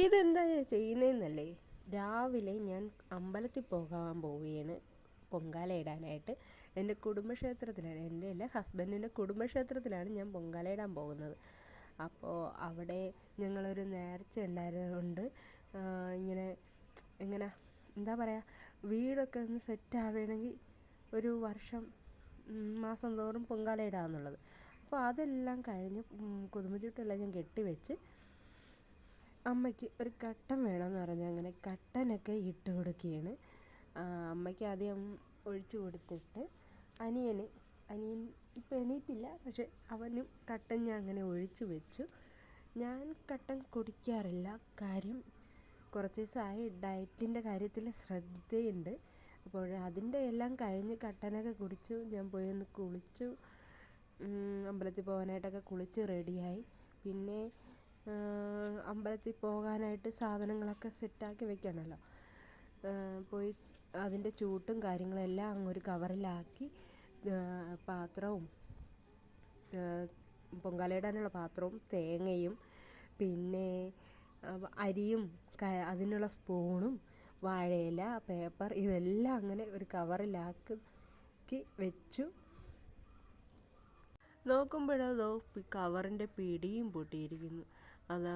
ഇതെന്താ ചെയ്യുന്നതെന്നല്ലേ, രാവിലെ ഞാൻ അമ്പലത്തിൽ പോകാൻ പോവുകയാണ് പൊങ്കാല ഇടാനായിട്ട്. എൻ്റെ കുടുംബക്ഷേത്രത്തിലാണ്, എൻ്റെ അല്ല ഹസ്ബൻഡിൻ്റെ കുടുംബക്ഷേത്രത്തിലാണ് ഞാൻ പൊങ്കാല ഇടാൻ പോകുന്നത്. അപ്പോൾ അവിടെ ഞങ്ങളൊരു നേർച്ച ഉണ്ടായിരുന്നതുകൊണ്ട് ഇങ്ങനെ എങ്ങനെ എന്താ പറയുക, വീടൊക്കെ ഒന്ന് സെറ്റ് ആവുകയാണെങ്കിൽ ഒരു വർഷം മാസം തോറും പൊങ്കാല ഇടാമെന്നുള്ളത്. അപ്പോൾ അതെല്ലാം കഴിഞ്ഞ് കുതുമചൂട്ടെല്ലാം ഞാൻ കെട്ടിവെച്ച് അമ്മയ്ക്ക് ഒരു കട്ടൻ വേണമെന്ന് പറഞ്ഞ് അങ്ങനെ കട്ടനൊക്കെ ഇട്ട് കൊടുക്കുകയാണ്. അമ്മയ്ക്ക് ആദ്യം ഒഴിച്ചു കൊടുത്തിട്ട് അനിയൻ ഇപ്പം എണീറ്റില്ല, പക്ഷെ അവനും കട്ടൻ ഞാൻ അങ്ങനെ ഒഴിച്ചു വെച്ചു. ഞാൻ കട്ടൻ കുടിക്കാറില്ല, കാര്യം കുറച്ച് ദിവസമായി ഡയറ്റിൻ്റെ കാര്യത്തിൽ ശ്രദ്ധയുണ്ട്. അപ്പോൾ അതിൻ്റെ എല്ലാം കഴിഞ്ഞ് കട്ടനൊക്കെ കുടിച്ചു. ഞാൻ പോയി ഒന്ന് കുളിച്ചു, അമ്പലത്തിൽ പോകാനായിട്ടൊക്കെ കുളിച്ച് റെഡിയായി. പിന്നെ അമ്പലത്തിൽ പോകാനായിട്ട് സാധനങ്ങളൊക്കെ സെറ്റാക്കി വെക്കണമല്ലോ. പോയി അതിൻ്റെ ചൂട്ടും കാര്യങ്ങളെല്ലാം അങ്ങൊരു കവറിലാക്കി പാത്രവും പൊങ്കാലയിടാനുള്ള പാത്രവും തേങ്ങയും പിന്നെ അരിയും അതിനുള്ള സ്പൂണും വാഴയില പേപ്പർ ഇതെല്ലാം അങ്ങനെ ഒരു കവറിലാക്കി വെച്ചു. നോക്കുമ്പോഴതോ കവറിൻ്റെ പിടിയും പൊട്ടിയിരിക്കുന്നു. അതാ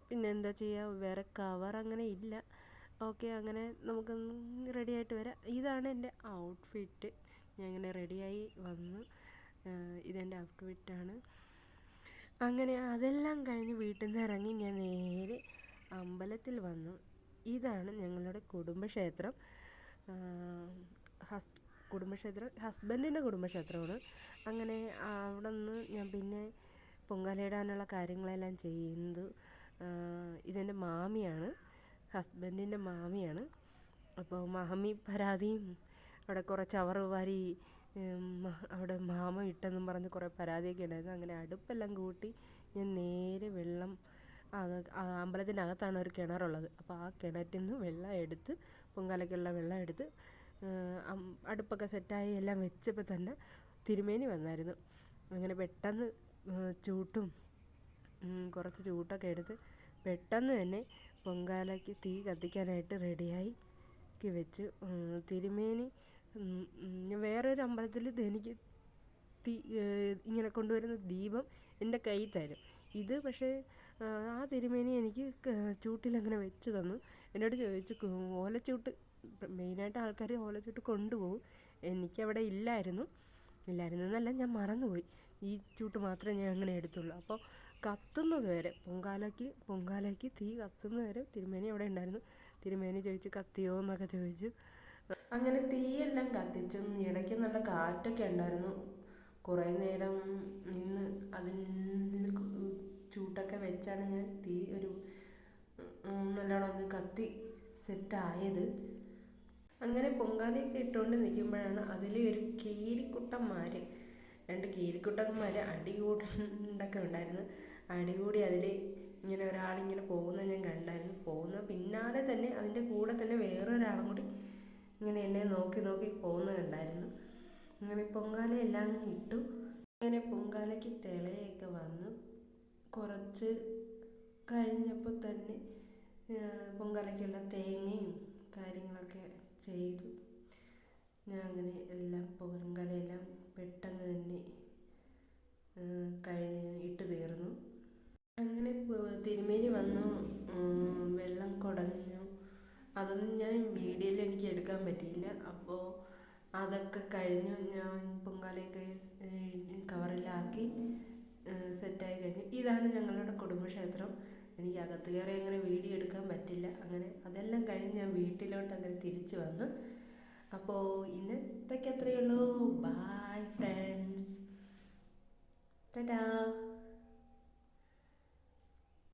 പിന്നെ എന്താ ചെയ്യുക, വേറെ കവർ അങ്ങനെ ഇല്ല. ഓക്കെ, അങ്ങനെ നമുക്കൊന്ന് റെഡിയായിട്ട് വരാം. ഇതാണ് എൻ്റെ ഔട്ട്ഫിറ്റ്. ഞാൻ ഇങ്ങനെ റെഡിയായി വന്നു. ഇതെൻ്റെ ഔട്ട്ഫിറ്റാണ്. അങ്ങനെ അതെല്ലാം കഴിഞ്ഞ് വീട്ടിൽ നിന്ന് ഇറങ്ങി ഞാൻ നേരെ അമ്പലത്തിൽ വന്നു. ഇതാണ് ഞങ്ങളുടെ കുടുംബക്ഷേത്രം. ഹസ്ബൻഡിൻ്റെ കുടുംബക്ഷേത്രമാണ്. അങ്ങനെ അവിടെ നിന്ന് ഞാൻ പിന്നെ പൊങ്കാലയിടാനുള്ള കാര്യങ്ങളെല്ലാം ചെയ്യുന്നു. ഇതെൻ്റെ മാമിയാണ്, ഹസ്ബൻഡിൻ്റെ മാമിയാണ്. അപ്പോൾ മാമി പരാതിയും അവിടെ കുറേ ചവറ് വാരി അവിടെ മാമ ഇട്ടെന്നും പറഞ്ഞ് കുറേ പരാതിയൊക്കെ ഉണ്ടായിരുന്നു. അങ്ങനെ അടുപ്പെല്ലാം കൂട്ടി ഞാൻ നേരെ വെള്ളം അമ്പലത്തിൻ്റെ അകത്താണ് ഒരു കിണറുള്ളത്. അപ്പോൾ ആ കിണറ്റിൽ നിന്ന് വെള്ളം എടുത്ത് പൊങ്കാലയ്ക്കുള്ള വെള്ളം എടുത്ത് അടുപ്പൊക്കെ സെറ്റായി എല്ലാം വെച്ചപ്പോൾ തന്നെ തിരുമേനി വന്നായിരുന്നു. അങ്ങനെ പെട്ടെന്ന് ചൂട്ടും കുറച്ച് ചൂട്ടൊക്കെ എടുത്ത് പെട്ടെന്ന് തന്നെ പൊങ്കാലയ്ക്ക് തീ കത്തിക്കാനായിട്ട് റെഡിയാക്കി വെച്ചു. തിരുമേനി വേറൊരു അമ്പലത്തിൽ എനിക്ക് ഇങ്ങനെ കൊണ്ടുവരുന്ന ദീപം എൻ്റെ കയ്യിൽ തരും. ഇത് പക്ഷേ ആ തിരുമേനി എനിക്ക് ചൂട്ടിലങ്ങനെ വെച്ച് തന്നു. എന്നോട് ചോദിച്ചു ഓലച്ചൂട്ട്, മെയിനായിട്ട് ആൾക്കാർ ഓലച്ചൂട്ട് കൊണ്ടുപോകും, എനിക്കവിടെ ഇല്ലായിരുന്നെന്നല്ല, ഞാൻ മറന്നുപോയി. ഈ ചൂട്ട് മാത്രമേ ഞാൻ അങ്ങനെ എടുത്തുള്ളൂ. അപ്പോൾ കത്തുന്നത് വരെ പൊങ്കാലയ്ക്ക് തീ കത്തുന്നത് വരെ തിരുമേനി അവിടെ ഉണ്ടായിരുന്നു. തിരുമേനി ചോദിച്ചു കത്തിയോ എന്നൊക്കെ ചോദിച്ചു. അങ്ങനെ തീയെല്ലാം കത്തിച്ചു. ഇടയ്ക്ക് നല്ല കാറ്റൊക്കെ ഉണ്ടായിരുന്നു. കുറേ നേരം നിന്ന് അതിന് ചൂട്ടൊക്കെ വെച്ചാണ് ഞാൻ തീ ഒരു നല്ലോണം ഒന്ന് കത്തി സെറ്റായത്. അങ്ങനെ പൊങ്കാലയൊക്കെ ഇട്ടുകൊണ്ട് നിൽക്കുമ്പോഴാണ് അതിൽ ഒരു രണ്ട് കീരിക്കുട്ടന്മാർ അടികൂടൊക്കെ ഉണ്ടായിരുന്നു. അടികൂടി അതിൽ ഇങ്ങനെ ഒരാളിങ്ങനെ പോകുന്നത് ഞാൻ കണ്ടായിരുന്നു. പോകുന്ന പിന്നാലെ തന്നെ അതിൻ്റെ കൂടെ തന്നെ വേറൊരാളും കൂടി ഇങ്ങനെ എന്നെ നോക്കി പോകുന്നത് കണ്ടായിരുന്നു. അങ്ങനെ പൊങ്കാലയെല്ലാം ഇട്ടു. അങ്ങനെ പൊങ്കാലയ്ക്ക് തിളയൊക്കെ വന്നു. കുറച്ച് കഴിഞ്ഞപ്പോൾ തന്നെ പൊങ്കാലയ്ക്കുള്ള തേങ്ങയും കാര്യങ്ങളൊക്കെ ചെയ്തു. ഞാൻ അങ്ങനെ എല്ലാം പൊങ്കാലയെല്ലാം പെട്ടെന്ന് തന്നെ ഇട്ട് തീർന്നു. അങ്ങനെ തിരുമേനി വന്നു, വെള്ളം കുടഞ്ഞു. അതൊന്നും ഞാൻ വീഡിയോയിൽ എനിക്ക് എടുക്കാൻ പറ്റിയില്ല. അപ്പോൾ അതൊക്കെ കഴിഞ്ഞു. ഞാൻ പൊങ്കാലയൊക്കെ കവറിലാക്കി സെറ്റായി കഴിഞ്ഞു. ഇതാണ് ഞങ്ങളുടെ കുടുംബക്ഷേത്രം. എനിക്ക് അകത്ത് കയറി അങ്ങനെ വീഡിയോ എടുക്കാൻ പറ്റില്ല. അങ്ങനെ അതെല്ലാം കഴിഞ്ഞ് ഞാൻ വീട്ടിലോട്ട് അങ്ങനെ തിരിച്ചു വന്നു. അപ്പോൾ ഇന്നത്തെ